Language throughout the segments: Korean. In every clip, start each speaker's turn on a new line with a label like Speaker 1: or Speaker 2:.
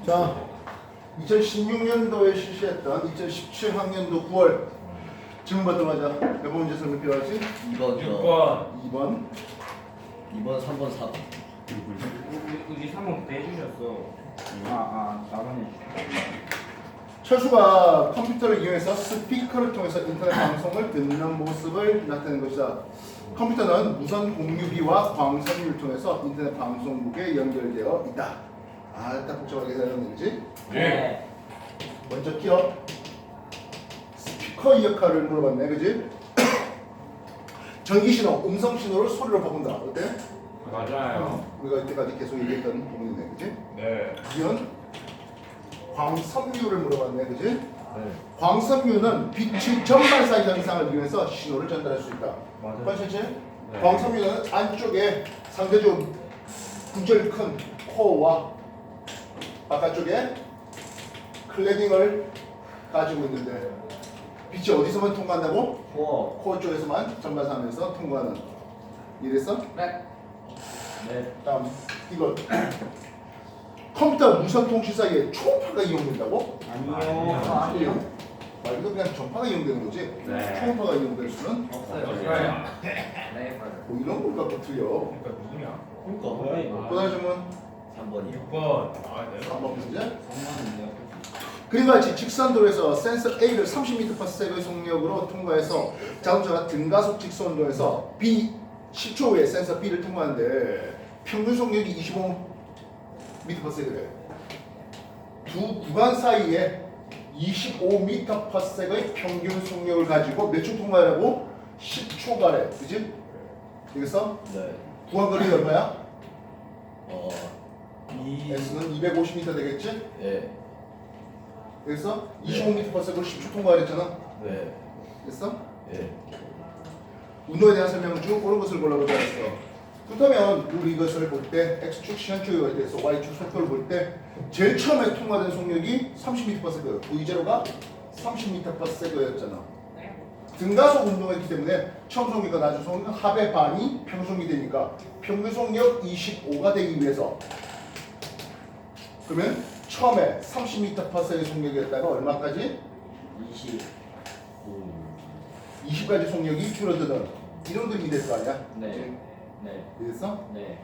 Speaker 1: 자, 2016년도에 실시했던 2017학년도 9월 질문 받도록 하자. 몇 번 문제 설명 필요하지?
Speaker 2: 2번
Speaker 1: 2번
Speaker 2: 2번 3번 4번
Speaker 3: 우리 3번 그때 해주셨어. 나만
Speaker 1: 철수가 컴퓨터를 이용해서 스피커를 통해서 인터넷 방송을 듣는 모습을 나타낸 것이다. 컴퓨터는 무선 공유기와 광선유를 통해서 인터넷 방송국에 연결되어 있다. 딱 복잡하게 생각했는지.
Speaker 3: 네.
Speaker 1: 먼저 기억 스피커 역할을 물어봤네, 그지? 전기 신호, 음성 신호를 소리로 바꾼다. 어때?
Speaker 3: 맞아요.
Speaker 1: 우리가 이때까지 계속 얘기했던 부분이네, 그지?
Speaker 3: 네.
Speaker 1: 이건 광섬유를 물어봤네, 그지?
Speaker 2: 네.
Speaker 1: 광섬유는 빛의 전발사 현상을 이용해서 신호를 전달할 수 있다.
Speaker 3: 맞아요.
Speaker 1: 컨센트?
Speaker 3: 네.
Speaker 1: 광섬유는 안쪽에 상대적으로 구절 큰 코어와 바깥쪽에 클레딩을 가지고 있는데 빛이 어디서만 통과한다고? 코어 쪽에서만 전발사하면서 통과하는. 이랬어?
Speaker 3: 네.
Speaker 1: 다음 이거 컴퓨터 무선 통신 사이에 초음파가 이용된다고?
Speaker 3: 아니요.
Speaker 1: 말 그대로 그냥 전파가 이용되는 거지.
Speaker 3: 네.
Speaker 1: 초음파가 이용될 수는
Speaker 3: 없어요.
Speaker 1: 뭐 이런 걸 갖고 틀려.
Speaker 3: 그러니까 누구냐?
Speaker 2: 그러니까
Speaker 1: 또 다른 질문
Speaker 2: 3번이요
Speaker 3: 6번.
Speaker 1: 3번 문제. 그림과 같이 직선도로에서 센서 A를 30m/s의 속력으로 통과해서 자동차가 등가속 직선도에서 B 10초 후에 센서 B를 통과하는데 평균 속력이 25m/s래. 두 구간 사이에 25m/s의 평균 속력을 가지고 몇 초 통과하라고? 10초가래. 그지? 되겠어?
Speaker 2: 네
Speaker 1: 구간 거리가 얼마야?
Speaker 2: 2
Speaker 1: S는 250m 되겠지?
Speaker 2: 네
Speaker 1: 그래서 25m/s를 10초 통과하랬잖아.
Speaker 2: 네
Speaker 1: 됐어?
Speaker 2: 네
Speaker 1: 운동에 대한 설명 중 옳은 것을 골라보자 했어. 그렇다면 우리 이것을 볼 때 X축 시간축에 대해서 Y축 속도를 볼 때 제일 처음에 통과된 속력이 30m/s V0가 30m/s였잖아. 등가속 운동했기 때문에 처음 속력과 나중 속력은 합의 반이 평속이 되니까 평균 속력 25가 되기 위해서 그러면 처음에 30m/s의 속력이었다가 얼마까지? 20까지 속력이 줄어드는 이런 그림이 될 거 아니야?
Speaker 2: 네.
Speaker 1: 이해됐어?
Speaker 2: 네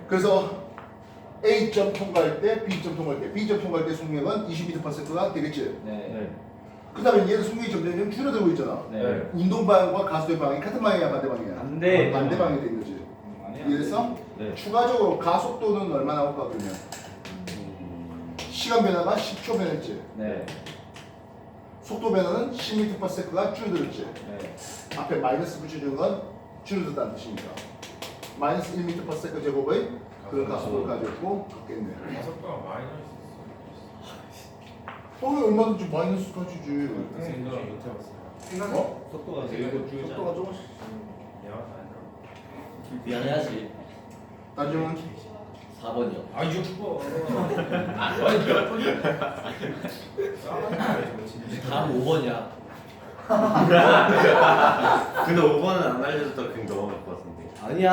Speaker 1: 그래서 A점 통과할 때, B점 통과할 때, B점 통과할 때 속력은 20m/s가 되겠지?
Speaker 2: 네
Speaker 1: 그 다음에 얘는 속력이 점점 줄어들고 있잖아.
Speaker 2: 네
Speaker 1: 운동 방향과 가속의 방향이 같은 방향이야, 반대 방향이야?
Speaker 3: 반대.
Speaker 1: 반대 방향이 된 거지. 이해됐어?
Speaker 2: 네.
Speaker 1: 추가적으로 가속도는 얼마 나올까 그러면? 시간 변화가 10초 변했지.
Speaker 2: 네
Speaker 1: 속도 변화는 10m/s가 줄어들었지.
Speaker 2: 네
Speaker 1: 앞에 마이너스 붙여주는 건 줄어들다는 뜻이니까. 마이너스 1m/s 제곱의 그런 가속을 가졌고 같겠네.
Speaker 3: 속도가 많이 나
Speaker 1: 얼마든지 마이너스 가지지.
Speaker 3: 생각 못 해봤어요.
Speaker 1: 어?
Speaker 2: 속도가
Speaker 1: 속도가 조금씩.
Speaker 2: 미안해야지
Speaker 1: 나중은
Speaker 2: 4번이요
Speaker 3: 6번.
Speaker 2: 다음 5번이야
Speaker 4: 근데 5번은 안 알려줬다 그냥 넘어갈 것 같은데.
Speaker 2: 아니야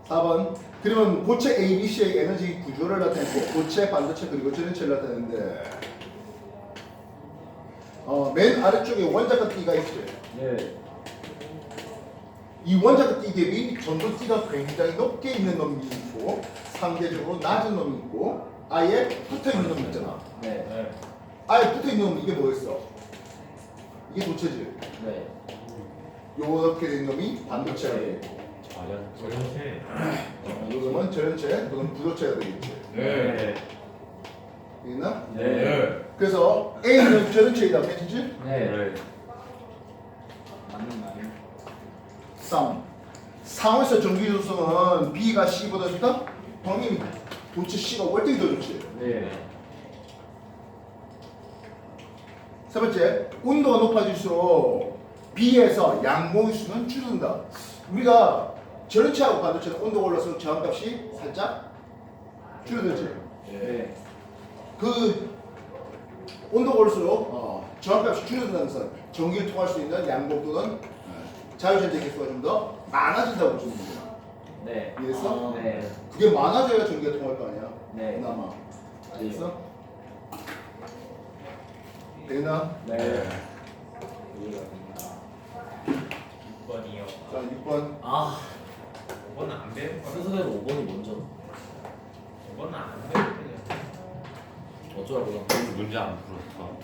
Speaker 1: 4번. 그러면 고체 A, B, C의 에너지 구조를 나타내고 고체, 반도체 그리고 전해체를 나타내는데 맨 아래쪽에 원자가 T가 있지.
Speaker 2: 네
Speaker 1: 이 원자가 T 대비 전도 T가 굉장히 높게 있는 놈이 있고 상대적으로 낮은 놈이 있고 아예 붙어있는 놈이 있잖아.
Speaker 2: 네
Speaker 1: 아예 붙어있는 놈은 이게 뭐였어? 이게 도체지.
Speaker 2: 네
Speaker 1: 요렇게 된 놈이 반도체가 되고
Speaker 3: 저렇게.
Speaker 1: 요놈은 전체 또는 부도체가 되겠지.
Speaker 3: 네.
Speaker 1: 있나?
Speaker 3: 네.
Speaker 1: 그래서 A는 전체이다. 괜찮지?
Speaker 2: 네.
Speaker 3: 맞는 말이.
Speaker 1: 3. 상호에서 전기 조성은 B가 C보다 좋다? 당연히 도체 C가 월등히 더 좋지.
Speaker 2: 네
Speaker 1: 세 번째, 온도가 높아질수록 B에서 양봉의 수는 줄어든다. 우리가 전체하고 반도체는 온도가 올라서 저항값이 살짝 줄어들지.
Speaker 2: 네
Speaker 1: 그 온도가 올수록 저항값이 줄어든다는 것은 전기를 통할 수 있는 양봉 또는 자유전자 개수가 좀 더 많아진다고 보시는 거야.
Speaker 2: 네
Speaker 1: 이해했어?
Speaker 2: 네
Speaker 1: 그게 많아져야 전기가 통할 거 아니야.
Speaker 2: 네.
Speaker 1: 남아. 알겠어? 되나?
Speaker 2: 네.
Speaker 3: 6번이요.
Speaker 1: 자 6번.
Speaker 2: 아
Speaker 3: 5번은 안 배울 거야.
Speaker 2: 순서대로 5번이 먼저.
Speaker 3: 5번은 안 배울 거야.
Speaker 2: 어쩌라고요?
Speaker 4: 문제 안 풀었어.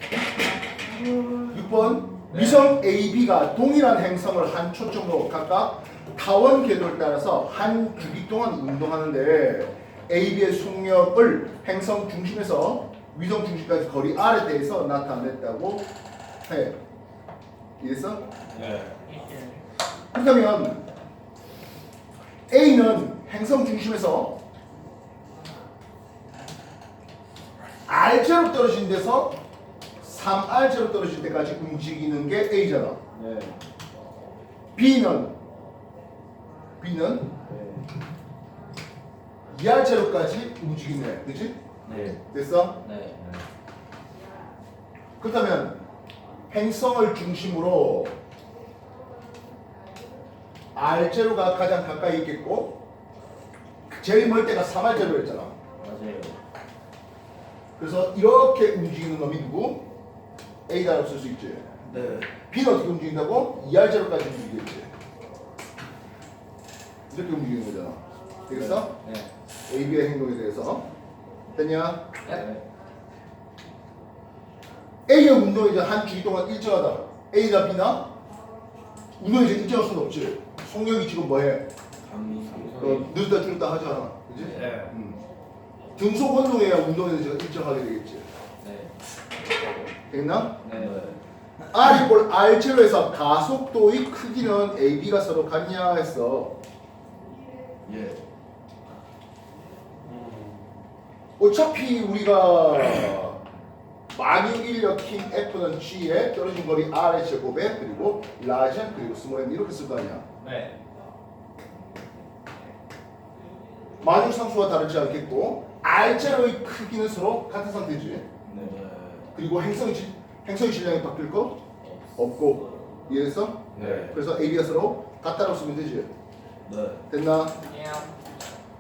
Speaker 1: 6번
Speaker 2: 네.
Speaker 1: 위성 A, B가 동일한 행성을 한 초점으로 각각 타원 궤도를 따라서 한 주기 동안 운동하는데 A, B의 속력을 행성 중심에서 위성 중심까지 거리 R에 대해서 나타냈다고 해. 이해했어?
Speaker 3: 네.
Speaker 1: 그렇다면 A는 행성 중심에서 R제로 떨어진 데서 3R제로 떨어질 때까지 움직이는 게 A잖아.
Speaker 2: 네.
Speaker 1: B는
Speaker 2: 네.
Speaker 1: 2R제로까지 움직이네. 그치?
Speaker 2: 네.
Speaker 1: 됐어?
Speaker 2: 네.
Speaker 1: 그렇다면 행성을 중심으로 R제로가 가장 가까이 있겠고 제일 멀 때가 3R제로였잖아.
Speaker 2: 맞아요.
Speaker 1: 그래서 이렇게 움직이는 놈이 누구? A다라고 쓸 수 있지.
Speaker 2: 네.
Speaker 1: B는 어떻게 움직인다고? 2R제로까지 움직이겠지. 이렇게 움직이는 거잖아. 되겠어?
Speaker 2: 네.
Speaker 1: A, B의 행동에 대해서. 됐냐?
Speaker 2: 네.
Speaker 1: A의 운동이 이제 한 주기 동안 일정하다. A나 B나? 운동이 이제 일정할 수는 없지. 속력이 지금 뭐해? 늦다 줄다 하잖아. 그지?
Speaker 3: 네.
Speaker 1: 등속 운동해야 운동에 대해서 일정하게 되겠지.
Speaker 2: 네.
Speaker 1: 됐나?
Speaker 2: 네.
Speaker 1: R 이꼴 R0에서 가속도의 크기는 A, B가 서로 같냐 했어.
Speaker 2: 예.
Speaker 1: 어차피 우리가 만유 인력 힘 F는 G에 떨어진 거리 R의 제곱에 그리고 라지 M 그리고 스몰 M 이렇게 쓸 거 아니야.
Speaker 3: 네.
Speaker 1: 만유 상수와 다르지 않겠고 R0의 크기는 서로 같은 상태지.
Speaker 2: 네.
Speaker 1: 그리고 행성의 질량이 바뀔 거 없고. 이해했어?
Speaker 3: 네.
Speaker 1: 그래서 AB가 서로 같다고 쓰면 되지.
Speaker 2: 네.
Speaker 1: 됐나?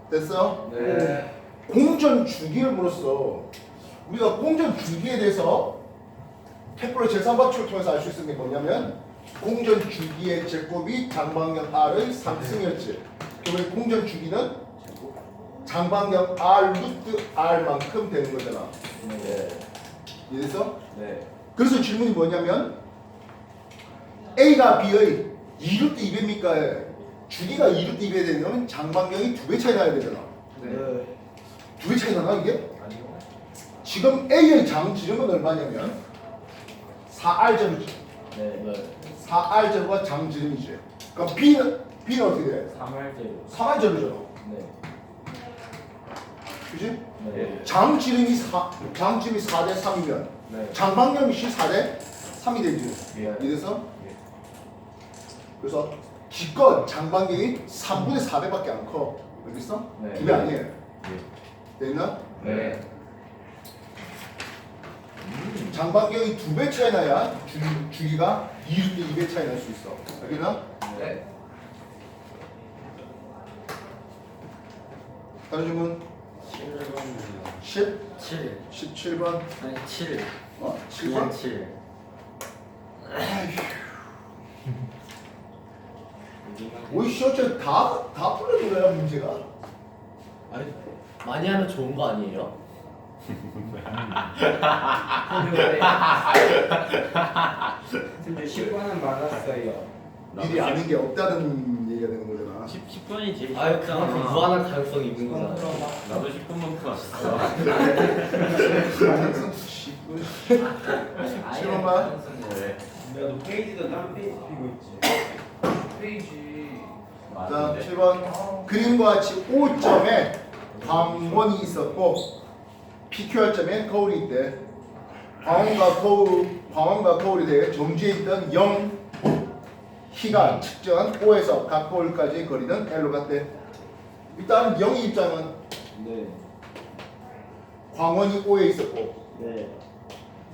Speaker 1: 됐어?
Speaker 2: 네.
Speaker 1: 공전 주기를 물었어. 우리가 공전 주기에 대해서 케플러 제3법칙을 통해서 알 수 있는 게 뭐냐면 공전 주기의 제곱이 장방력 R의 3승이었지. 그러면 공전 주기는 장방력 R 루트 R만큼 되는 거잖아.
Speaker 2: 네.
Speaker 1: 이해됐어?
Speaker 2: 네.
Speaker 1: 그래서 질문이 뭐냐면 A가 B의 2루트 2배입니까? 주기가 2루트 2배 되면 장방력이 2배 차이 나야 되잖아.
Speaker 2: 네.
Speaker 1: 2배 차이 나나 이게?
Speaker 3: 아니요.
Speaker 1: 지금 A의 장지름은 얼마냐면 4R제로지.
Speaker 2: 네.
Speaker 1: 4R제로가 장지름이지. 그럼 B는 어떻게 돼?
Speaker 2: 3할제로.
Speaker 1: 3R제로잖아.
Speaker 2: 네.
Speaker 1: 그지?
Speaker 2: 네.
Speaker 1: 장지름이 4대 3이면
Speaker 2: 네.
Speaker 1: 장방력이 4대 3이 되지.
Speaker 2: 예.
Speaker 1: 이래서 그래서 기껏 장방력이 3분의 4배밖에 안 커. 알겠어?
Speaker 2: 네.
Speaker 1: 2배 아니에요. 됐나?
Speaker 2: 네.
Speaker 1: 장방력이 2배 차이 나야 주기가 2배 차이 날 수 있어. 알겠나?
Speaker 2: 네.
Speaker 1: 다른 질문 10,
Speaker 2: 7.
Speaker 1: 17번,
Speaker 2: 아니 7.
Speaker 1: 7번.
Speaker 2: 7.
Speaker 1: 오이 시어체 다 풀어줘야 문제가.
Speaker 2: 아니 많이 하면 좋은 거 아니에요?
Speaker 5: 근데 10번은 많았어요.
Speaker 1: 미리 아는 게 없다는 얘기가 되는 거잖아.
Speaker 4: 10번이 제일
Speaker 2: 아유 그만큼 무한한 가능성이 있는 거잖아.
Speaker 4: 나도 10번만 풀었어.
Speaker 1: 7번만.
Speaker 4: 네.
Speaker 5: 야너 페이지도 딴 페이지 피고 있지. 페이지.
Speaker 1: 자, 7번. 그림과 같이 O점에 광원이 있었고 PQR점에 거울이 있대. 광원과 거울에 대해 정지해 있던 0 T가 측정한 O에서 각 거울까지의 거리는 L로 같대. 일단 0의 입장은
Speaker 2: 네.
Speaker 1: 광원이 O에 있었고
Speaker 2: 네.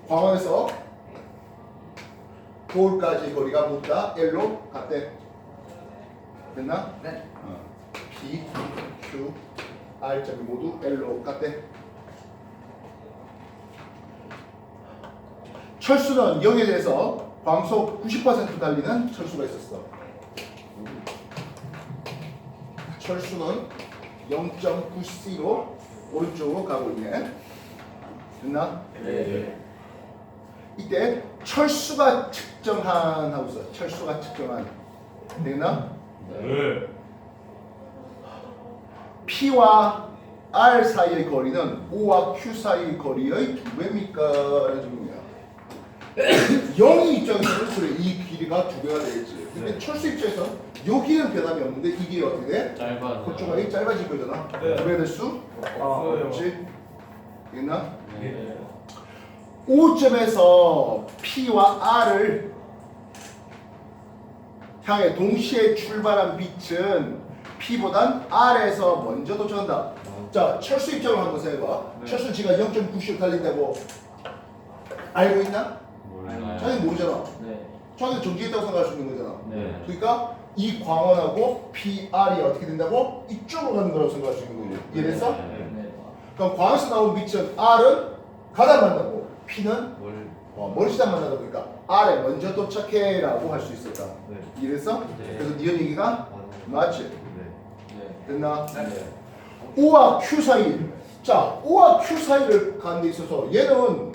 Speaker 1: 광원에서 거울까지의 거리가 모두 L로 같대. 됐나?
Speaker 2: 네.
Speaker 1: P, Q, R점이 모두 L로 같대. 철수는 0에 대해서 광속 90% 달리는 철수가 있었어. 철수는 0.9c로 오른쪽으로 가고 있네. 됐나?
Speaker 2: 네.
Speaker 1: 이때 철수가 측정한 하고 있어. 철수가 측정한. 됐나?
Speaker 3: 네.
Speaker 1: P와 R 사이의 거리는 O와 Q 사이의 거리의 두 배입니까? 라는 질문이야. 0의 입장에서는 그래 이 길이가 두 배가 되겠지. 근데
Speaker 2: 네.
Speaker 1: 철수 입장에서 여기는 변함이 없는데 이게 어떻게 돼?
Speaker 2: 짧아.
Speaker 1: 그쪽이 짧아질 거잖아.
Speaker 3: 네.
Speaker 1: 두 배 될 수?
Speaker 3: 없어요.
Speaker 1: 없지? 됐나?
Speaker 2: 네.
Speaker 1: O점에서 P와 R을 향해 동시에 출발한 빛은 P보단 R에서 먼저 도착한다. 자, 철수 입장을 한번 생각해봐. 철수 지가 0.9씩 달린다고 알고 있나?
Speaker 4: 몰라요.
Speaker 1: 자기 모르잖아.
Speaker 2: 네.
Speaker 1: 자기 정지했다고 생각할 수 있는 거잖아.
Speaker 2: 네.
Speaker 1: 그러니까 이 광원하고 PR이 어떻게 된다고? 이쪽으로 가는 거라고 생각할 수 있는 거지. 이해됐어?
Speaker 2: 네.
Speaker 1: 그럼 광원에서 나온 빛은 R은 가다 만나고 P는
Speaker 4: 뭘?
Speaker 1: 멀시다 만나다 보니까 R에 먼저 도착해라고 할 수 있었다.
Speaker 4: 네.
Speaker 1: 이해됐어?
Speaker 2: 네.
Speaker 1: 그래서 니은 얘기가 맞지?
Speaker 4: 네.
Speaker 1: 됐나?
Speaker 2: 네.
Speaker 1: O와 Q 사이. 자, O와 Q 사이를 가는 데 있어서 얘는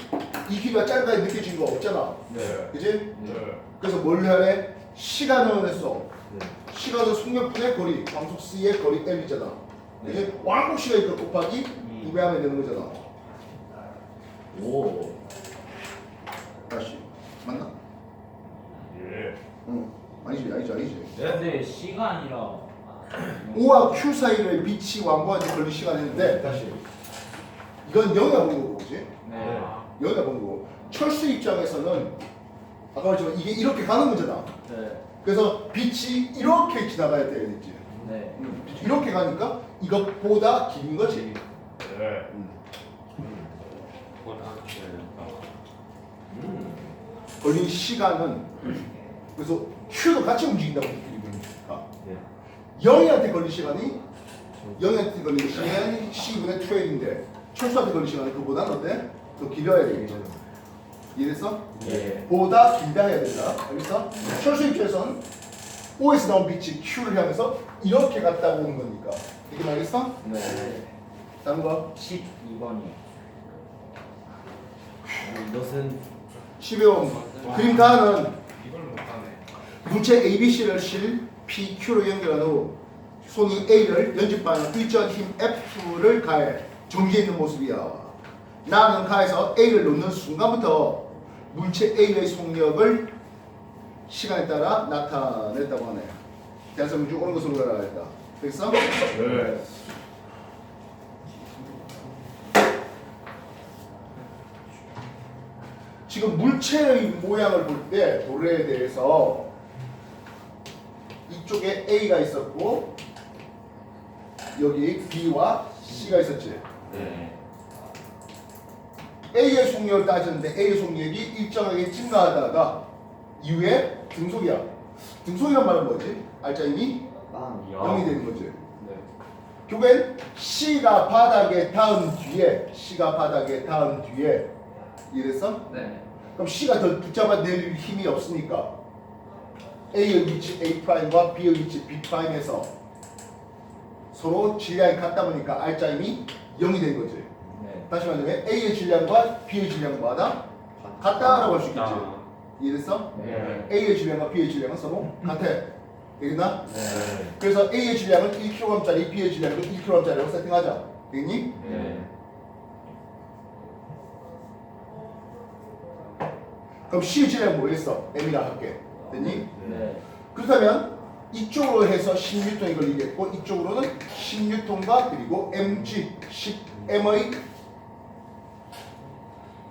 Speaker 1: 이 길이가 짧게 느껴진 거 없잖아.
Speaker 2: 네.
Speaker 1: 그지?
Speaker 3: 네.
Speaker 1: 그래서 뭘 하래? 시간은 했어.
Speaker 4: 네.
Speaker 1: 시간은 속력분의 거리, 광속 C의 거리 L이잖아. 그지?
Speaker 2: 네.
Speaker 1: 왕복 시간이니까 곱하기 2배 하면 되는 거잖아.
Speaker 2: 오.
Speaker 1: 다시. 맞나?
Speaker 3: 예.
Speaker 1: 응. 아니지.
Speaker 2: 근데 시간이라.
Speaker 1: O와 Q 사이를 빛이 왕복한테 걸릴 시간인데 다시. 이건 영이가 보는 거고, 그지?
Speaker 2: 네.
Speaker 1: 여기다 보는 거고. 철수 입장에서는 아까 말했지만 이게 이렇게 가는 거잖아.
Speaker 2: 네.
Speaker 1: 그래서 빛이 이렇게 지나가야 되겠지.
Speaker 2: 네.
Speaker 1: 빛이 이렇게 가니까 이것보다 긴 거지.
Speaker 3: 네.
Speaker 1: 걸린 시간은 그래서 Q도 같이 움직인다고 느끼니까
Speaker 4: 네.
Speaker 1: 0한테 걸린 시간이 0한테 걸린 시간이 C분의 12인데 철수한테 걸린 시간은 그보다 어때? 더 길어야 되겠죠. 이해됐어?
Speaker 2: 예.
Speaker 1: 보다 길다 해야 된다. 알겠어? 철수 입장에서는 O에서 나온 빛이 Q를 향해서 이렇게 갔다 오는 거니까. 이게 알겠어?
Speaker 2: 네.
Speaker 1: 다른 거
Speaker 2: 12번이요. 이것은
Speaker 1: 12번 그림 가는
Speaker 3: 이걸 못하네.
Speaker 1: 물체 ABC를 실 PQ로 연결한 후 손이 A를 연집 방향 일정 힘 F를 가해 정지해 있는 모습이야. 나는 가에서 A를 놓는 순간부터 물체 A의 속력을 시간에 따라 나타냈다고 하네. 대한민국 쭉 오는 것으로 알아야겠다. 됐어?
Speaker 3: 네.
Speaker 1: 지금 물체의 모양을 볼 때 도래에 대해서 이쪽에 A가 있었고 여기 B와 C가 있었지.
Speaker 4: 네.
Speaker 1: A의 속력을 따졌는데 A의 속력이 일정하게 증가하다가 이후에 등속이야. 등속이란 말은 뭐지? 알짜임이 0이 되는 거지.
Speaker 2: 네.
Speaker 1: 결국엔 C가 바닥에 닿은 뒤에 이해됐어?
Speaker 2: 네.
Speaker 1: 그럼 C가 더 붙잡아 낼 힘이 없으니까 A의 위치 A'과 B의 위치 B'에서 서로 질량이 같다 보니까 R자임이 0이 된 거지.
Speaker 2: 네.
Speaker 1: 다시 말하면 A의 질량과 B의 질량마다 같다라고 할 수 있겠지. 이해됐어?
Speaker 2: 네.
Speaker 1: A의 질량과 B의 질량은 서로 같아. 되겠나?
Speaker 2: 네.
Speaker 1: 그래서 A의 질량은 1kg짜리, B의 질량은 1kg짜리로 세팅하자. 되겠니?
Speaker 2: 네.
Speaker 1: 그럼 C의 질량은 뭐겠어? M이라 할게. 됐니?
Speaker 2: 네.
Speaker 1: 그렇다면 이쪽으로 해서 10N이 걸리겠고 이쪽으로는 10N과 그리고 mg, 10m의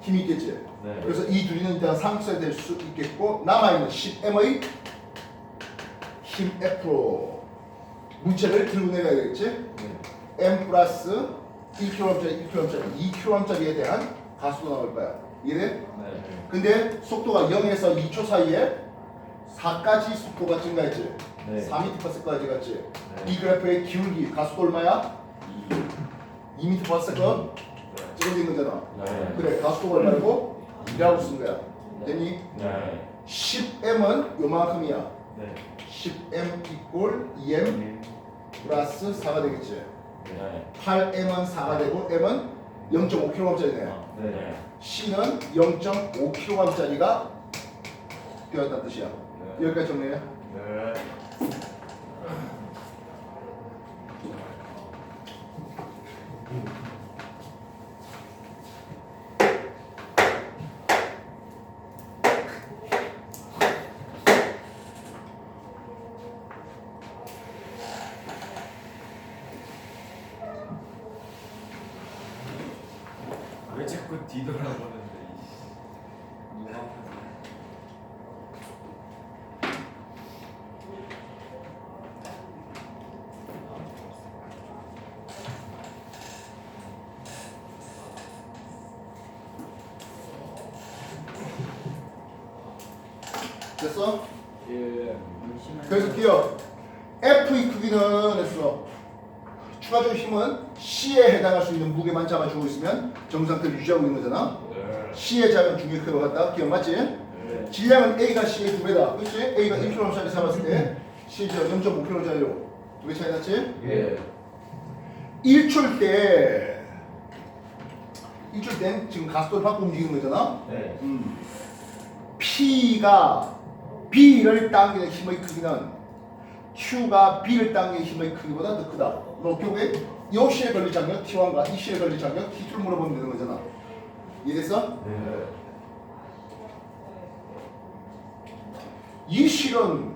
Speaker 1: 힘이 있겠지.
Speaker 4: 네.
Speaker 1: 그래서 이 둘이는 일단 상쇄될 수 있겠고 남아있는 10m의 힘 F로 물체를 들고 내려야 되겠지. m 플러스 1kg짜리, 2kg짜리에 대한 가수가 나올 거야. 이해돼?
Speaker 2: 네.
Speaker 1: 근데 속도가 0에서 2초 사이에 4까지 속도가 증가했지.
Speaker 2: 네.
Speaker 1: 4m/s까지 갔지.
Speaker 4: 네.
Speaker 1: 이 그래프의 기울기 가수가 얼마야?
Speaker 2: 2.
Speaker 1: 2m/s 찍어져 있는 거잖아.
Speaker 3: 네.
Speaker 1: 그래 가속도가 얼마고 2라고 쓴 거야. 됐니?
Speaker 3: 네.
Speaker 1: 10m은 요만큼이야.
Speaker 3: 네.
Speaker 1: 10m 이꼴 2m 플러스 4가 되겠지.
Speaker 3: 네.
Speaker 1: 8m은 4가 되고 m은 0.5kg짜리네.
Speaker 3: 네.
Speaker 1: C는 0.5kg짜리가 되었다는 뜻이야. 여기까지 정리해.
Speaker 3: 네.
Speaker 5: 왜 자꾸 뒤돌아보는데 누가
Speaker 1: 됐어?
Speaker 5: 예.
Speaker 1: 그래서 기억 F의 크기는 했어. 추가적인 힘은 C에 해당할 수 있는 무게만 잡아주고 있으면 정상태를 유지하고 있는 거잖아.
Speaker 3: 네.
Speaker 1: C의 작은 중력크가 같다. 기억 맞지?
Speaker 5: 네.
Speaker 1: 질량은 A가 C의 2배다. 그렇지? A가 1kg짜리 잡았을 때 C가 0.5kg짜리로 2배 차이 났지?
Speaker 5: 예.
Speaker 1: 일출 때 지금 가속도를 받고 움직이는 거잖아.
Speaker 5: 네.
Speaker 1: P가 B를 당기는 힘의 크기는 Q가 B를 당기는 힘의 크기보다 더 크다. 너 결국에 이 실에 걸릴 장력 T1과 이 실에 걸릴 장력 T2를 물어보면 되는 거잖아. 이해됐어?
Speaker 3: 네.
Speaker 1: 이 실은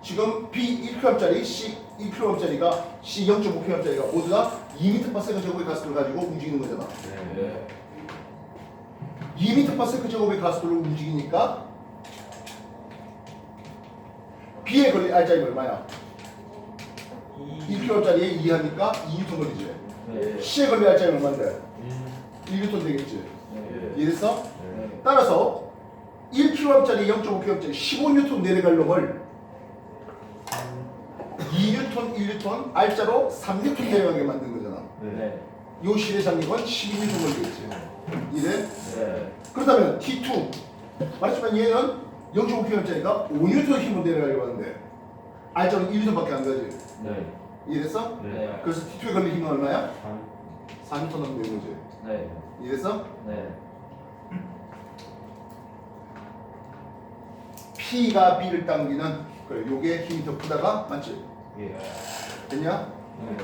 Speaker 1: 지금 B 1kg짜리, C 1kg짜리가 C 0.5kg짜리가 모두 다 2m/s 제곱의 가속도를 가지고 움직이는 거잖아.
Speaker 5: 네.
Speaker 1: 2m/s 제곱의 가속도를 움직이니까 B에 걸릴 R자리가 얼마야? 1kg짜리에 2 하니까 2N 걸리지.
Speaker 5: 네.
Speaker 1: C에 걸릴 R자리가 얼마인데? 1N 되겠지.
Speaker 5: 네.
Speaker 1: 이해됐어?
Speaker 5: 네.
Speaker 1: 따라서 1kg짜리 0.5kg짜리 15N 내려갈 놈을 2N, 1N, R자로 3N 내려가게 만든 거잖아.
Speaker 5: 네.
Speaker 1: 요 실의 장력은 12N 걸리겠지. 이래?
Speaker 5: 네.
Speaker 1: 그렇다면 T2 말했지만 얘는 0.5kg짜리가 5N 힘으로 내려가려고 하는데 R자는 1N밖에 안 가지.
Speaker 5: 네.
Speaker 1: 이해됐어?
Speaker 5: 네.
Speaker 1: 그래서 T2에 걸릴 힘은 얼마야? 4N 하면 되는 거지.
Speaker 5: 네.
Speaker 1: 이해됐어?
Speaker 5: 네.
Speaker 1: P가 B를 당기는 그래 요게 힘이 더 크다가 맞지?
Speaker 3: 예.
Speaker 1: 됐냐?
Speaker 5: 네.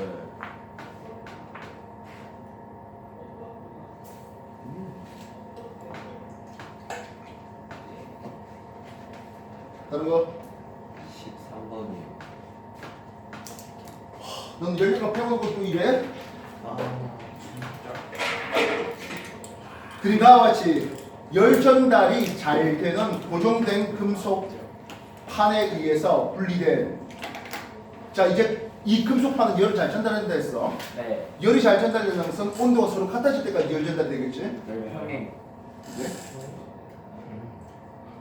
Speaker 1: 다른 거?
Speaker 2: 13번이요.
Speaker 1: 넌 열매가 배우는 것도 이래? 그림과 같이 열 전달이 잘 되는 고정된 금속 판에 의해서 분리된 자 이제 이 금속판은 열을 잘 전달한다 했어.
Speaker 5: 네.
Speaker 1: 열이 잘 전달되는 것은 온도가 서로 같아질 때까지 열 전달이 되겠지.
Speaker 5: 형님.
Speaker 1: 네?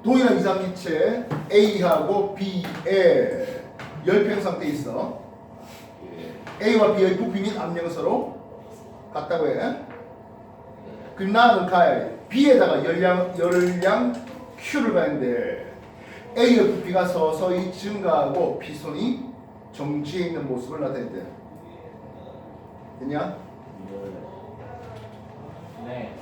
Speaker 1: 동일한 이상기체 A하고 B에 열평 상태에 있어. A와 B의 부피 및 압력은 서로 같다고 해. 그럼 나는 가야 B에다가 열량 Q를 가는데 A의 부피가 서서히 증가하고 B선이 정지해 있는 모습을 나타냈대. 됐냐?
Speaker 5: 네.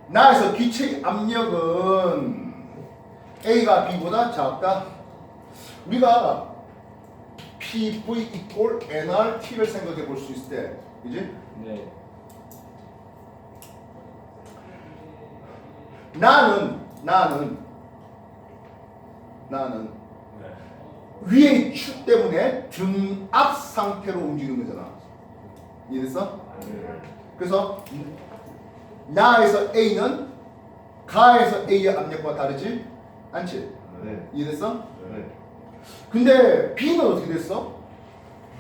Speaker 1: 나에서 기체의 압력은 A가 B보다 작다. 우리가 PV 이꼴 nRT를 생각해 볼 수 있을 때, 그지?
Speaker 5: 네.
Speaker 1: 나는
Speaker 3: 네.
Speaker 1: 위의 축 때문에 등 앞 상태로 움직이는 거잖아. 이해됐어? 그래서 나에서 A는 가에서 A의 압력과 다르지 않지?
Speaker 3: 네.
Speaker 1: 이해됐어?
Speaker 3: 네.
Speaker 1: 근데 B는 어떻게 됐어?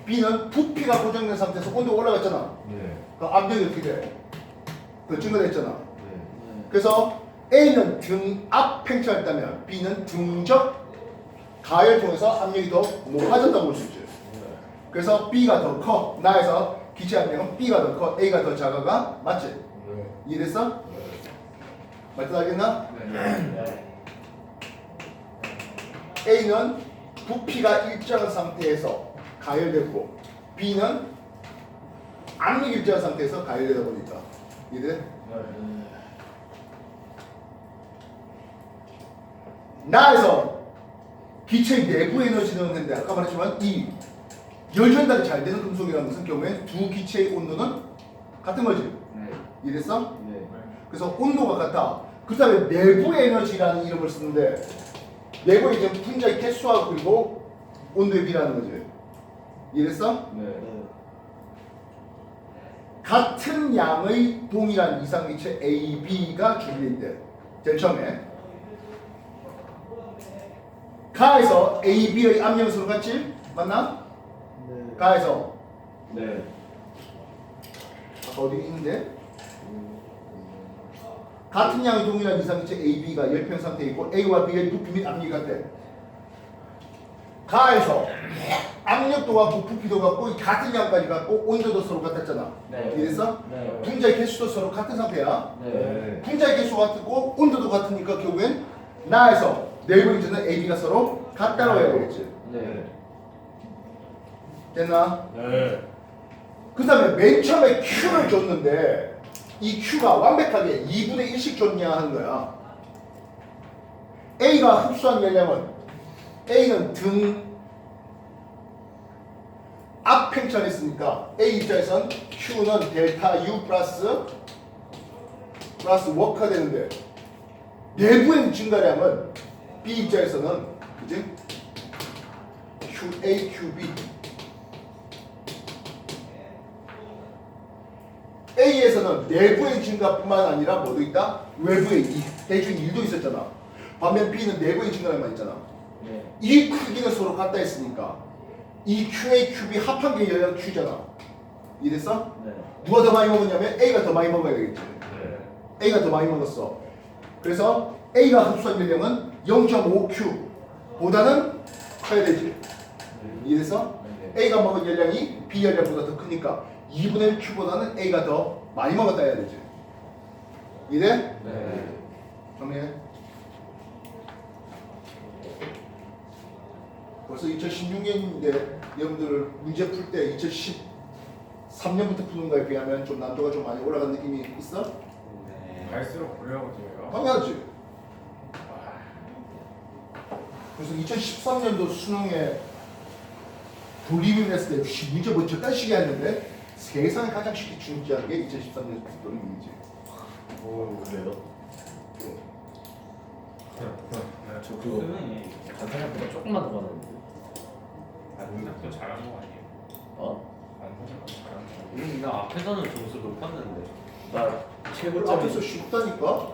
Speaker 1: B는 부피가 고정된 상태에서 온도가 올라갔잖아.
Speaker 3: 네.
Speaker 1: 그 압력이 어떻게 돼? 더 증가됐잖아.
Speaker 3: 네.
Speaker 1: 그래서 A는 등 앞 팽창했다면 B는 등적 가열 통해서 압력이 더 높아졌다고 볼 수 있지. 그래서 B가 더 커. 나에서 기체 압력은 B가 더 커. A가 더 작아가 맞지?
Speaker 3: 네.
Speaker 1: 이해됐어? 맞다 알겠나?
Speaker 3: 네.
Speaker 1: A는 부피가 일정한 상태에서 가열됐고 B는 압력이 일정한 상태에서 가열되다 보니까 이해돼? 나에서 기체의 내부 에너지는 했는데 아까 말했지만 이 열 전달이 잘 되는 금속이라는 것은 경우에 두 기체의 온도는 같은 거지.
Speaker 3: 네.
Speaker 1: 이해됐어?
Speaker 3: 네.
Speaker 1: 그래서 온도가 같아. 그 다음에 내부 에너지라는 이름을 쓰는데 내부에 이제 분자의 개수와 그리고 온도의 비라는 거지. 이해됐어?
Speaker 3: 네.
Speaker 1: 같은 양의 동일한 이상기체 A, B가 준비되어 있대. 제일 처음에 가에서 A, B의 압력은 서로 같지? 맞나?
Speaker 2: 네.
Speaker 1: 가에서
Speaker 3: 네.
Speaker 1: 아까 어디 있는데? 같은 양의 동일한 이상기체 A, B가 열평 상태에 있고 A와 B의 부피 및 압력이 같대. 가에서 압력도와 부피도 같고 같은 양까지 같고 온도도 서로 같았잖아.
Speaker 2: 네.
Speaker 1: 이해됐어?
Speaker 2: 네.
Speaker 1: 분자의 개수도 서로 같은 상태야.
Speaker 2: 네.
Speaker 1: 분자의 개수가 같고 온도도 같으니까 결국엔 나에서 내부 인자는 A, B가 서로 같다고 해야 되겠지.
Speaker 2: 네.
Speaker 1: 됐나?
Speaker 3: 네.
Speaker 1: 그 다음에 맨 처음에 Q를 줬는데 이 Q가 완벽하게 2분의 1씩 줬냐 하는 거야. A가 흡수한 열량은 A는 등 앞 팽창했으니까 A 입장에선 Q는 델타 U 플러스 워크가 되는데 내부의 증가량은 B 입장에서는 그지? QA, QB A에서는 내부의 증가뿐만 아니라 뭐도 있다? 외부의 대충 1도 있었잖아. 반면 B는 내부의 증가량만 있잖아.
Speaker 2: 네.
Speaker 1: 이 크기는 서로 같다 했으니까 이 QA, QB 합한 게 열량 Q잖아. 이해됐어?
Speaker 2: 네.
Speaker 1: 누가 더 많이 먹었냐면 A가 더 많이 먹어야 되겠지.
Speaker 3: 네.
Speaker 1: A가 더 많이 먹었어. 그래서 A가 흡수한 열량은 0.5Q 보다는 커야 되지. 이해됐어?
Speaker 2: 네.
Speaker 1: A가 먹은 열량이 B 열량보다 더 크니까 2분의 1Q보다는 A가 더 많이 먹었다 해야 되지. 이해돼?
Speaker 3: 네.
Speaker 1: 정리해. 벌써 2016년인데 여러분들 문제 풀 때 2013년부터 푸는 거에 비하면 좀 난도가 좀 많이 올라간 느낌이 있어?
Speaker 3: 갈수록 어려워져요.
Speaker 1: 당연하지. 그래서 2013년도 수능에 돌림을 했을 때 문제 뭐 저딴 식이 했는데 세상에 가장 쉽게 출제한 게 2013년 돌림이지.
Speaker 2: 오, 그래요? 저 그거 간단하게 조금만 더 받았는데.
Speaker 3: 안성작도 잘한 거 아니에요?
Speaker 2: 어?
Speaker 3: 안성작도 잘한 거 아니에요?
Speaker 4: 나 앞에서는 점수 높았는데.
Speaker 2: 나
Speaker 1: 앞에서
Speaker 2: 최고점이
Speaker 1: 쉽다니까?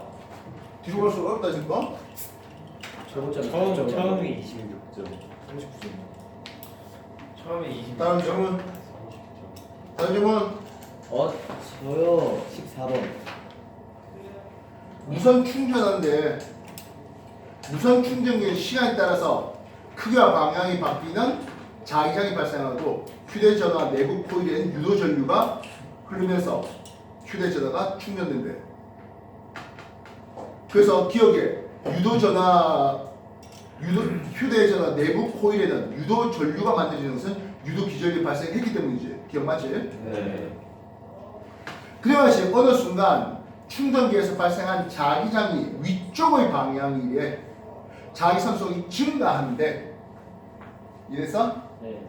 Speaker 1: 뒤로 갈수록 어렵다니까?
Speaker 2: 최고점이
Speaker 4: 처음이 26점.
Speaker 2: 39점.
Speaker 3: 처음에 20.
Speaker 1: 다음 질문. 다음 질문.
Speaker 2: 저요 14번.
Speaker 1: 무선 충전하는데 무선 충전기의 시간에 따라서 크기와 방향이 바뀌는 자기장이 발생하고 휴대전화 내부 코일에는 유도 전류가 흐르면서 휴대전화가 충전된대. 그래서 기억해. 휴대전화 내부 코일에는 유도 전류가 만들어지는 것은 유도 기전이 발생했기 때문이지. 기억 맞지?
Speaker 4: 네.
Speaker 1: 그와 같이 어느 순간 충전기에서 발생한 자기장이 위쪽의 방향이래 자기선속이 증가하는데 이래서
Speaker 2: 네.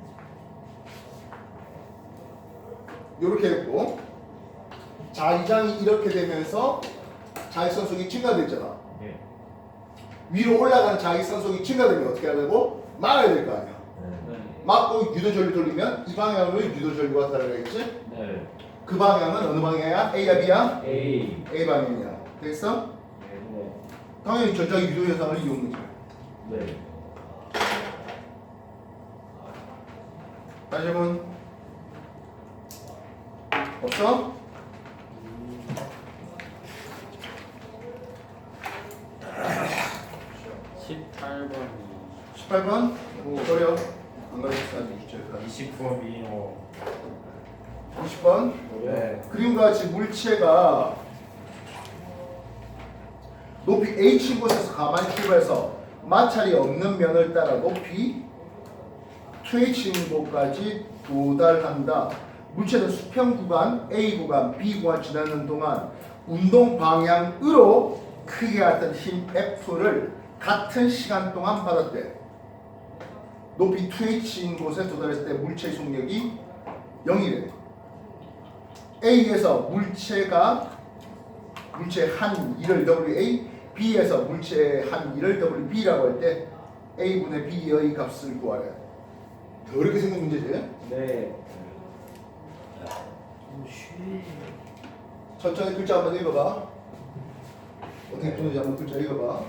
Speaker 1: 이렇게 했고 자기장이 이렇게 되면서 자기선속이 증가됐잖아.
Speaker 3: 네.
Speaker 1: 위로 올라가는 자기선속이 증가되면 어떻게 하려고? 막아야 될 거 아니야.
Speaker 2: 네.
Speaker 1: 막고 유도전류 돌리면 이 방향으로 유도전류가 따라가겠지?
Speaker 2: 네.
Speaker 1: 그 방향은 어느 방향이야? A야 B야?
Speaker 2: A.
Speaker 1: A 방향이야. 됐어?
Speaker 2: 네.
Speaker 1: 당연히 전자기 유도 현상을 이용하지.
Speaker 2: 네.
Speaker 1: 다시 한번 없어?
Speaker 4: 18번이
Speaker 1: 18번 어려 안 가르쳤어 아직 주체가.
Speaker 3: 29번 미니모.
Speaker 1: 20번.
Speaker 3: 네.
Speaker 1: 그림과 같이 물체가 높이 h인 곳에서 가만히 출발해서 마찰이 없는 면을 따라 높이 2h인 곳까지 도달한다. 물체는 수평 구간, A 구간, B 구간 지나는 동안 운동 방향으로 크게 같은 힘 F를 같은 시간 동안 받았대. 높이 2h인 곳에 도달했을 때 물체의 속력이 0이래. A에서 물체의 한 일을 WA, B에서 물체의 한 일을 WB라고 할 때 A분의 B의 값을 구하래. 더럽게 생긴 문제지?
Speaker 5: 네.
Speaker 1: 천천히 글자 한번 읽어봐. 어떻게 푸는지 한번 글자 읽어봐.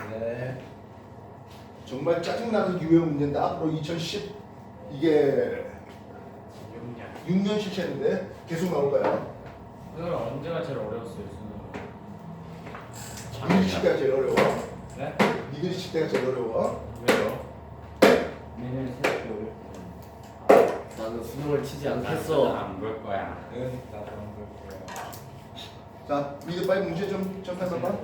Speaker 2: 네.
Speaker 1: 정말 짜증나는 유형 문제인데 앞으로 2010 이게 6년 실체인데 계속 나올 거야.
Speaker 3: 오늘 언제가 제일 어려웠어요, 수능?
Speaker 1: 니들이 칠 때가 제일 어려워.
Speaker 3: 네?
Speaker 1: 니들이 칠 때가 제일 어려워.
Speaker 3: 왜요?
Speaker 5: 내년 새학기
Speaker 2: 나는 수능을 치지 않겠어.
Speaker 3: 안볼 거야. 나도 안볼 거야.
Speaker 1: 자, 니들 빨리 문제 좀 해봐봐.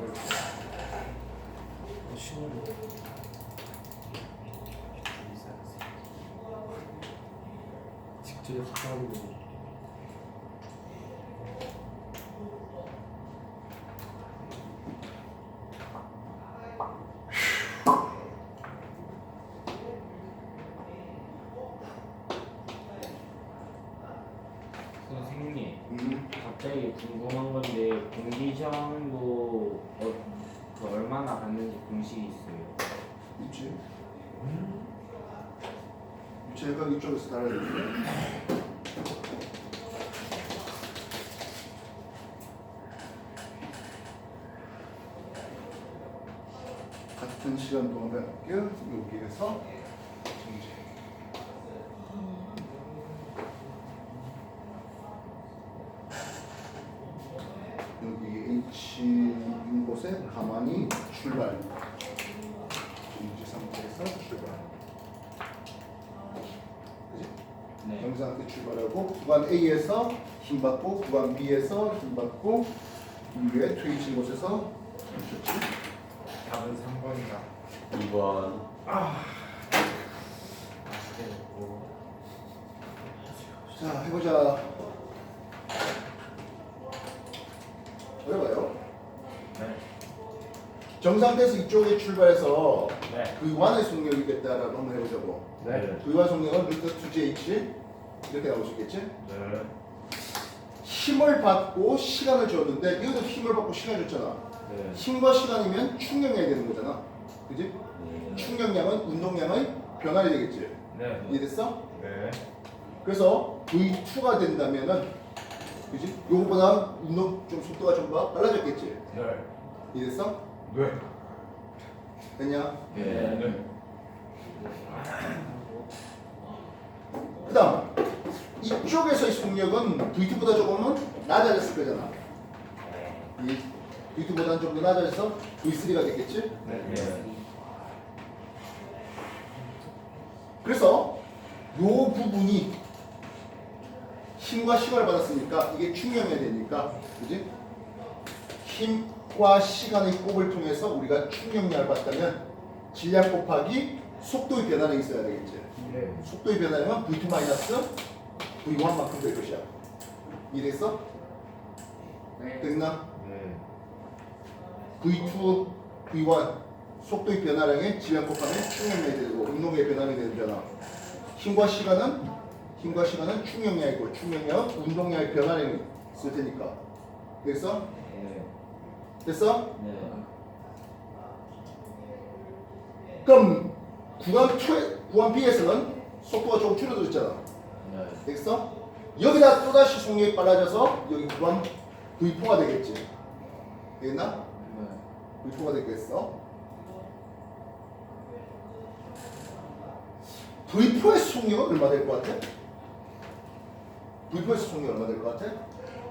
Speaker 2: 직접 하고.
Speaker 3: 선생님,
Speaker 5: 갑자기 궁금한 건데 공기 시험도 그 얼마나 받는지 공식이 있어요.
Speaker 1: 있지. 제가 이쪽에서 달아줄게. 같은 시간 동안 해볼게요. 여기에서 정지. 여기 H인 곳에 가만히 출발. 정지 상태에서 출발. 그지?
Speaker 5: 네.
Speaker 1: 정지 상태 출발하고 구간 A에서 힘 받고 구간 B에서 힘 받고 위에 트위치인 곳에서 멈췄지.
Speaker 3: 답은 3번이다.
Speaker 4: 2번.
Speaker 1: 자, 해보자. 어려워요.
Speaker 3: 네.
Speaker 1: 정상태에서 이쪽에 출발해서
Speaker 3: 네.
Speaker 1: V관의 속력이 있겠다라고 한번 해보자고.
Speaker 3: 네.
Speaker 1: V관 속력은 루트 2GH 이렇게 나올 수 있겠지?
Speaker 3: 네.
Speaker 1: 힘을 받고 시간을 줬는데 이것도 힘을 받고 시간을 줬잖아.
Speaker 3: 네.
Speaker 1: 힘과 시간이면 충격량이 되는 거잖아. 그지? 충격량은 운동량의 변환이 되겠지.
Speaker 3: 네.
Speaker 1: 이해됐어?
Speaker 3: 네.
Speaker 1: 그래서 V2가 된다면은 그지? 요거보다 운동 좀 속도가 좀 더 빨라졌겠지.
Speaker 3: 네.
Speaker 1: 이해됐어?
Speaker 3: 네.
Speaker 1: 됐냐?
Speaker 3: 네.
Speaker 1: 그 다음 이쪽에서의 속력은 V2보다 조금은 낮아졌을 거잖아. 이 V2보다는 좀 더 낮아져서 V3가 됐겠지?
Speaker 3: 네.
Speaker 1: 그래서 요 부분이 힘과 시간을 받았으니까 이게 충격이 되니까 그지? 힘과 시간의 곱을 통해서 우리가 충격량을 받다면 질량 곱하기 속도의 변화량이 있어야 되겠지.
Speaker 3: 네.
Speaker 1: 속도의 변화량은 V2 마이너스 V1만큼 될 것이야. 이해됐어? 됐나?
Speaker 3: 네.
Speaker 1: V2, V1 속도의 변화량에 질량 곱하면 충격량이 되고 운동의 변화량이 되잖아. 힘과 시간은 충격량이고 충격량은 운동량의 변화량이 있을 테니까. 됐어?
Speaker 5: 네.
Speaker 1: 됐어?
Speaker 5: 네.
Speaker 1: 그럼 구간 B에서는 속도가 조금 줄어들었잖아.
Speaker 2: 네.
Speaker 1: 됐어? 여기다 또다시 속력이 빨라져서 여기 구간 V4가 되겠지. 되겠나? V4가 되겠어? V4의 속력은 얼마 될 것 같아? V4에서 속력이 얼마 될 것 같아?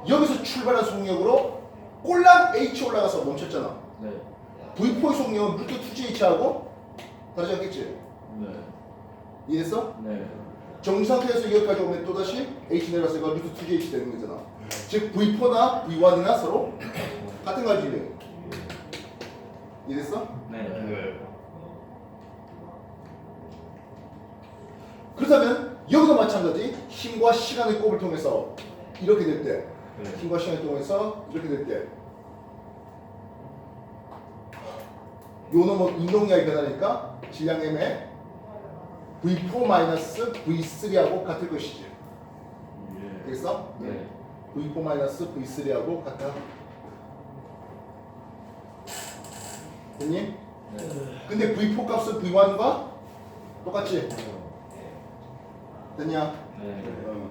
Speaker 1: 여기서 출발한 속력으로 꼴랑 H 올라가서 멈췄잖아.
Speaker 2: 네.
Speaker 1: V4의 속력은 루트 2GH하고 다르지 않겠지?
Speaker 2: 네.
Speaker 1: 이해했어?
Speaker 5: 네.
Speaker 1: 정지 상태에서 여기까지 오면 또다시 h 내려서 이거 루트 2gh 되는 거잖아. 즉 v4나 v1이나 서로 같은 가지. 이해했어?
Speaker 5: 네.
Speaker 3: 네.
Speaker 1: 그렇다면 여기도 마찬가지 힘과 시간의 곱을 통해서 이렇게 될 때,
Speaker 3: 네.
Speaker 1: 힘과 시간을 통해서 이렇게 될 때, 요 놈은 운동량이 변하니까 질량 m의 v4 v3하고 같을 것이지. 되겠어?
Speaker 5: 네.
Speaker 1: v4 v3하고 같아. 됐니?
Speaker 5: 네.
Speaker 1: 근데 v4 값은 v1과 똑같지? 됐냐?
Speaker 5: 네.
Speaker 1: 어.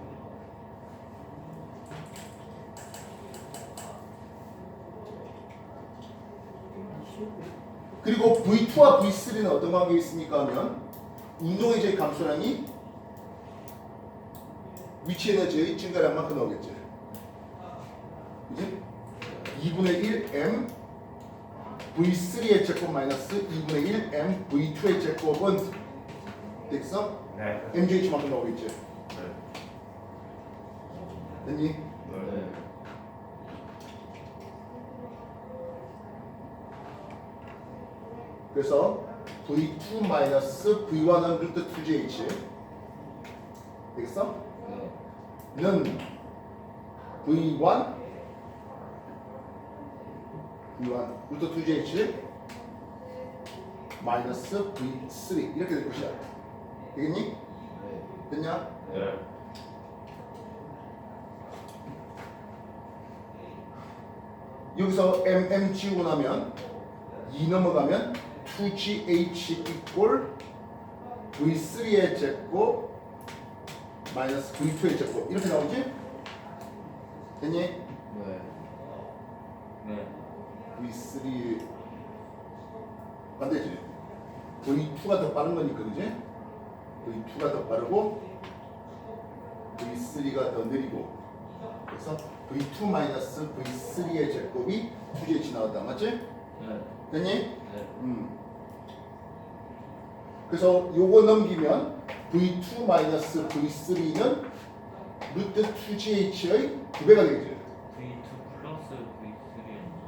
Speaker 1: 그리고 V2와 V3는 어떤 관계가 있습니까 하면 운동 에너지의 감소량이 위치 에너지의 증가량만큼 나오겠지. 그지? 2분의 1 m V3의 제곱 마이너스 2분의 1 m V2의 제곱은 됐어?
Speaker 3: 네.
Speaker 1: MGH만큼 나오겠지. 됐니?
Speaker 5: 네.
Speaker 1: 그래서 V2 마이너스 V1은 루트 2GH 되겠어?
Speaker 5: 네.
Speaker 1: 는 V1 루트 2GH 마이너스 V3 이렇게 될 것이야. 되겠니?
Speaker 5: 네.
Speaker 1: 됐냐?
Speaker 3: 네.
Speaker 1: 여기서 MM 지우고 나면 2 넘어가면 2GH 이꼴 V3의 제곱 마이너스 V2의 제곱 이렇게 나오지? 됐니?
Speaker 5: 네. 네.
Speaker 1: V3 반대지? V2가 더 빠른 거니까 그지? V2가 더 빠르고 V3가 더 느리고 그래서 V2 마이너스 V3의 제곱이 2GH 나왔다 맞지?
Speaker 5: 네.
Speaker 1: 됐니?
Speaker 5: 네.
Speaker 1: 그래서 요거 넘기면 V2 마이너스 V3는 루트 2GH의 2배가 되겠지.
Speaker 5: V2 플러스 V3.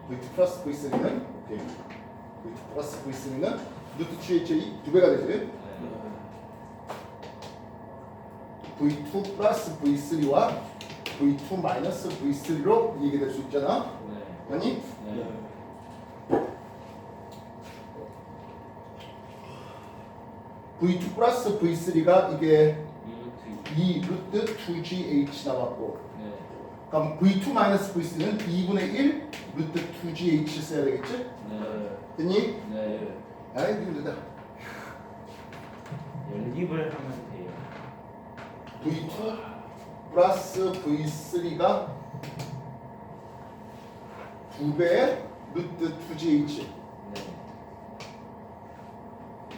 Speaker 1: V2 플러스 V3는 오케이. V2 플러스 V3는 루트 2GH의 2배가 되지.
Speaker 5: 네.
Speaker 1: V2 플러스 V3와 V2 마이너스 V3로 얘기될 수 있잖아.
Speaker 5: 네.
Speaker 1: 아니?
Speaker 5: 네.
Speaker 1: V2 플러스 V3가 이게
Speaker 5: 이루트
Speaker 1: 2 루트 2GH 나왔고
Speaker 5: 네.
Speaker 1: 그럼 V2 마이너스 V3는 2분의 1 루트 2GH 써야 되겠지?
Speaker 5: 네.
Speaker 1: 됐니?
Speaker 5: 네.
Speaker 1: 아이 힘들다.
Speaker 5: 연립을 하면 돼요.
Speaker 1: V2 플러스 V3가 2배의 루트 2GH
Speaker 5: 네.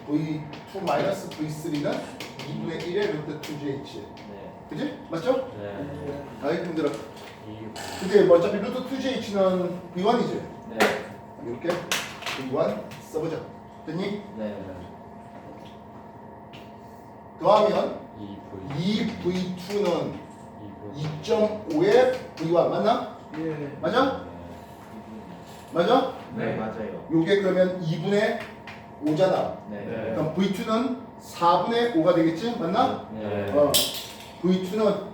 Speaker 1: V2 마이너스 V3는 2분의 1의 루트 2GH
Speaker 5: 네.
Speaker 1: 그지? 맞죠?
Speaker 5: 네.
Speaker 1: 아이 힘들어. 근데 뭐 어차피 루트 2GH는 V1이지?
Speaker 5: 네.
Speaker 1: 이렇게 V1 써보자. 됐니?
Speaker 5: 네.
Speaker 1: 더하면
Speaker 4: 2V
Speaker 1: 2V2는 2.5의 V1 맞나?
Speaker 2: 예.
Speaker 1: 맞아? 맞아?
Speaker 5: 네, 맞아요.
Speaker 1: 요게 그러면 2분의 5잖아.
Speaker 5: 네.
Speaker 1: 그럼 V2는 4분의 5가 되겠지? 맞나?
Speaker 5: 네.
Speaker 1: V2는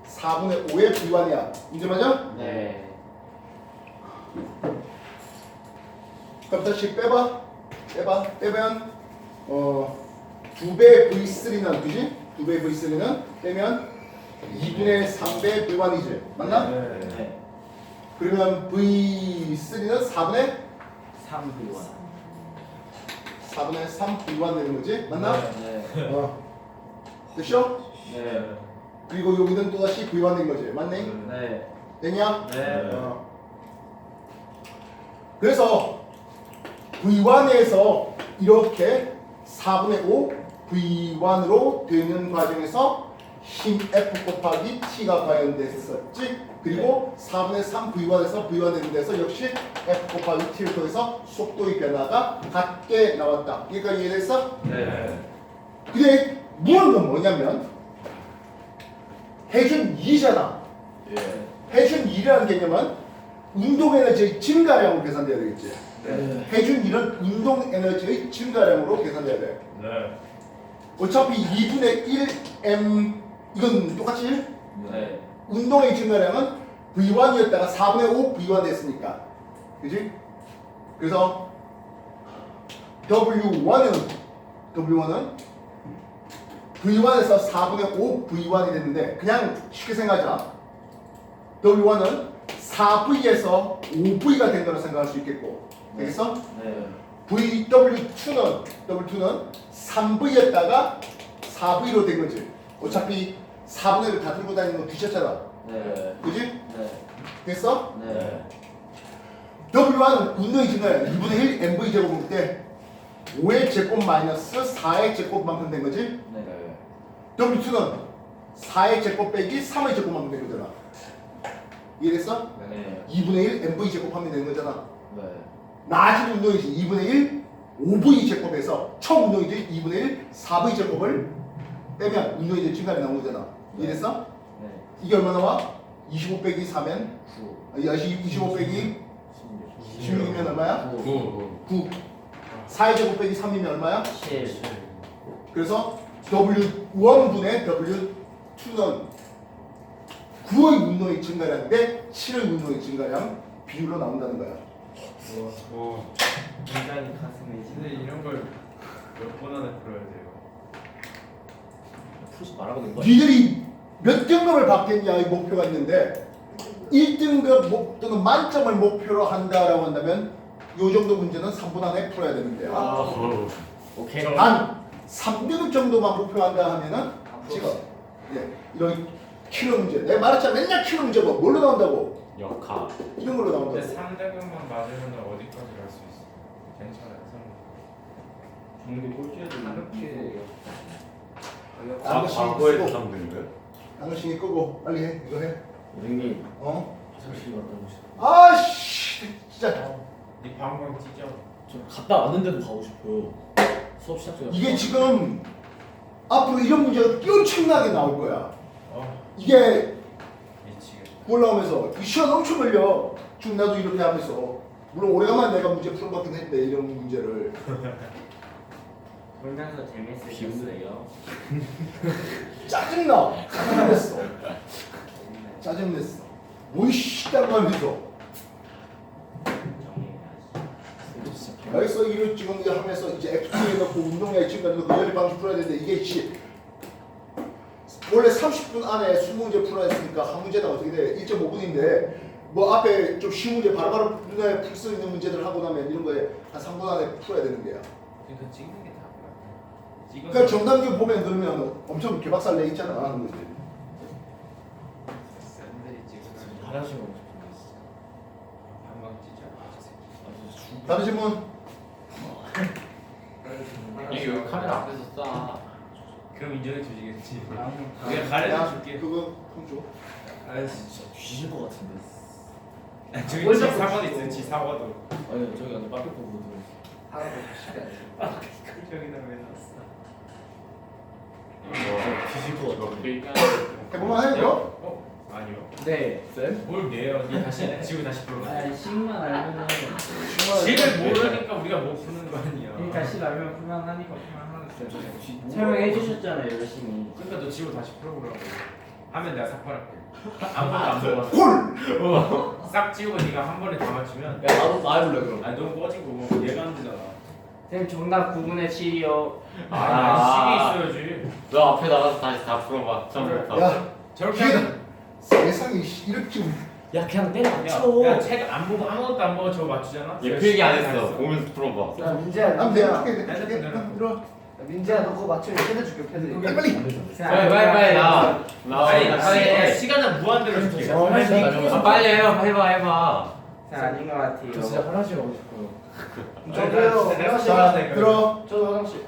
Speaker 1: 4분의 5의 V1이야. 이제 맞아?
Speaker 5: 네.
Speaker 1: 그럼 다시 빼봐. 빼면 2배 V3는 그지? 2배 V3는 빼면 2분의 3배 V1이지. 맞나?
Speaker 5: 네.
Speaker 1: 그러면 V3는 4분의
Speaker 5: 3V1.
Speaker 1: 3 V1 되는 거지? 맞나?
Speaker 5: 네.
Speaker 1: 됐죠?
Speaker 5: 네.
Speaker 1: 그리고 여기는 또다시 V1 된 거지. 맞네?
Speaker 5: 네.
Speaker 1: 됐냐?
Speaker 5: 네.
Speaker 1: 그래서 V1에서 이렇게 4분의 5 V1으로 되는 과정에서 힘 F 곱하기 T가 과연됐었지. 그리고 4분의 3 V1에서 V1 되는 데서 역시 F 곱하기 T를 통해서 속도의 변화가 같게 나왔다. 여기까지 이해됐어?
Speaker 5: 네.
Speaker 1: 근데 물은 건 뭐냐면 해준 2잖아.
Speaker 2: 예.
Speaker 1: 해준 2라는 개념은 운동 에너지의 증가량으로 계산돼야 되겠지.
Speaker 2: 네.
Speaker 1: 해준 1은 운동 에너지의 증가량으로 계산돼야 돼.
Speaker 3: 네.
Speaker 1: 어차피 2분의 1m 이건 똑같이 1?
Speaker 5: 네.
Speaker 1: 운동의 증가량은 V1이었다가 4분의 5 V1 됐으니까. 그지? 그래서 W1은 V1에서 4분의 5 V1이 됐는데 그냥 쉽게 생각하자. W1은 4V에서 5V가 된 거라 생각할 수 있겠고. 되겠어?
Speaker 5: 네.
Speaker 1: W2는 3V였다가 4V로 된 거지. 어차피 4분의 1을 다 들고 다니는 거 귀찮잖아.
Speaker 5: 네.
Speaker 1: 그지?
Speaker 5: 네.
Speaker 1: 됐어?
Speaker 5: 네.
Speaker 1: W1은 운동의 증가량 2분의 1 MV 제곱일 때 5의 제곱 마이너스 4의 제곱만큼 된 거지?
Speaker 5: 네.
Speaker 1: W2는 4의 제곱 빼기 3의 제곱만큼 된 거잖아. 이해됐어?
Speaker 5: 네.
Speaker 1: 2분의 1 MV 제곱하면 되는 거잖아.
Speaker 5: 네.
Speaker 1: 낮은 운동이지 2분의 1 5V 제곱에서 총 운동이지 2분의 1 4V 제곱을 빼면 운동이 증가량이 나온 거잖아. 이해됐어?
Speaker 5: 네.
Speaker 1: 이게 얼마 나와? 25 빼기 4면
Speaker 5: 9.
Speaker 1: 25 빼기 16이면 얼마야?
Speaker 3: 9.
Speaker 1: 9. 4의 제곱 빼기 3이면 얼마야?
Speaker 5: 7.
Speaker 1: 그래서 W1분의 W2는 9의 운동의 증가량 대 7의 운동의 증가량 비율로 나온다는 거야.
Speaker 3: 오.
Speaker 5: 굉장히 가슴이
Speaker 3: 근데 이런 걸 몇 번 안에 풀어야 돼요?
Speaker 2: 풀지 말라고 낸 거야.
Speaker 1: 니들이 몇 등급을 받겠냐의 목표가 있는데 1등급 또는 만점을 목표로 한다라고 한다면 이 정도 문제는 3분 안에 풀어야 되는 거야.
Speaker 2: 오케이.
Speaker 1: 단 3등급 정도만 목표한다 하면은 지금 이런 키로 문제 내가 말했잖아. 맨날 키로 문제가 뭘로 나온다고?
Speaker 4: 역학.
Speaker 1: 이런 걸로
Speaker 3: 근데
Speaker 1: 나온다고.
Speaker 3: 3등급만 맞으면 어디까지 갈 수 있어? 괜찮아요.
Speaker 5: 종교 꼴찌여도 이렇게
Speaker 4: 과거에 사람들인가요?
Speaker 1: 당신이 끄고 빨리 해. 이거 해.
Speaker 2: 선생님
Speaker 1: 어?
Speaker 2: 화장실 갔다 오시죠.
Speaker 1: 아씨 진짜
Speaker 3: 네 방광 찢어.
Speaker 2: 저 갔다 왔는데도 가고 싶어요. 수업 시작 전에.
Speaker 1: 이게 지금 앞으로 이런 문제가 엄청나게 나올 거야. 이게
Speaker 3: 미치겠다.
Speaker 1: 올라오면서 이 시간 엄청 걸려. 지금 나도 이렇게 하면서 물론 오래간만에 내가 문제 풀어봤긴 했는데 이런 문제를
Speaker 5: 돌면서 재밌으셨어요?
Speaker 1: 짜증나. 짜증냈어. 짜증냈어. 뭐이씨다고 하면서
Speaker 5: 정리해야지.
Speaker 1: 여기서 이를 지금 이제 하면서 이제 FT에 넣고 운동량이 증가해서 그 연립 방식 풀어야 되는데 이게 씨 원래 30분 안에 20문제 풀어야 했으니까 한 문제당 어떻게 돼? 1.5분인데 뭐 앞에 좀 쉬운 문제 바로바로 눈에 풀 수 있는 문제들 하고 나면 이런 거에 한 3분 안에 풀어야 되는 거야.
Speaker 3: 그러니까 찍는 게 답이야. 찍어서
Speaker 1: 그러니까 정답률 보면 그러면 엄청 개박살 내 있잖아 하는 거지.
Speaker 3: 샌들이 찍으면
Speaker 2: 화장실 가고 싶은데.
Speaker 3: 방광 찢어.
Speaker 2: 아 진짜 죽.
Speaker 1: 다른 질문?
Speaker 4: 이게 왜 카메라 앞에서 싸?
Speaker 3: 그럼 인정해 주시겠지.
Speaker 5: 아,
Speaker 3: 내가 가르쳐 줄게.
Speaker 1: 그거 좀 줘.
Speaker 3: 알았어.
Speaker 2: 진짜 뒤질 것 같은데.
Speaker 3: 저기
Speaker 5: 뭘
Speaker 3: 지
Speaker 5: 자꾸
Speaker 3: 사과도
Speaker 5: 찢어.
Speaker 3: 있어. 지 사과도.
Speaker 2: 아니 저기 안에 빠삐 보고 들어있어.
Speaker 3: 저기다 왜 넣었어?
Speaker 2: 뒤질 것 같아.
Speaker 1: 해볼만 해 그럼?
Speaker 3: 아니요.
Speaker 5: 네.
Speaker 2: 쌤?
Speaker 3: 뭘 내요? 니 다시 지금 다시 풀어.
Speaker 5: 아, 식만 알면은
Speaker 3: 식을 모르니까 우리가 못 푸는 거 아니야.
Speaker 5: 그러니까 식 알면 풀만하니까 풀만하는
Speaker 2: 쌤
Speaker 5: 설명해 주셨잖아요 열심히.
Speaker 3: 그러니까 너 지금 다시 풀어보라고. 하면 내가 삭발할게. 아무것도 안 먹어.
Speaker 1: 콜!
Speaker 3: 싹 지우고 네가 한 번에 다 맞추면.
Speaker 2: 야 나도 나 해볼래 그럼.
Speaker 3: 아니 너무 꺼지고 얘가 안 되잖아.
Speaker 5: 쌤 정답 9분의 7이요.
Speaker 3: 아, 식이 있어야지.
Speaker 4: 너 앞에 나가서 다시 다 풀어봐. 처음부터.
Speaker 1: 야
Speaker 3: 저렇게
Speaker 1: 기회다.
Speaker 3: 하면
Speaker 1: 세상에 이렇게
Speaker 2: 야 그냥 때려
Speaker 3: 야,
Speaker 2: 맞춰.
Speaker 3: 야, 책 안 보고 아무것도 안 보고 저거 맞추잖아?
Speaker 4: 얘 필기 안 했어. 보면서 풀어봐.
Speaker 6: 야 민재야,
Speaker 1: 난
Speaker 6: 민재야,
Speaker 1: 내가 줄게 들어.
Speaker 6: 민재야, 너 그거 맞추면 패드 줄게 패드.
Speaker 1: 빨리.
Speaker 4: 빨리 나와.
Speaker 3: 아니,
Speaker 4: 빨리.
Speaker 3: 시간은 무한대로 줄게.
Speaker 4: 아, 빨리 해요. 해봐.
Speaker 5: 쌤 아닌 것 같아요.
Speaker 2: 저 진짜 화장실 가고 싶어요.
Speaker 6: 저도요.
Speaker 3: 내가
Speaker 1: 자
Speaker 3: 시간을
Speaker 1: 들어.
Speaker 6: 저도 화장실.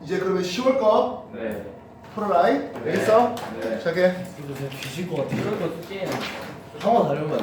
Speaker 1: 이제 그러면 10월 거
Speaker 5: 네.
Speaker 1: 풀어라이. 알겠어?
Speaker 5: 네.
Speaker 1: 시작해.
Speaker 2: 그래도 그냥 뒤질 것 같아.
Speaker 5: 이것도 숙제예요.
Speaker 2: 상황 다르면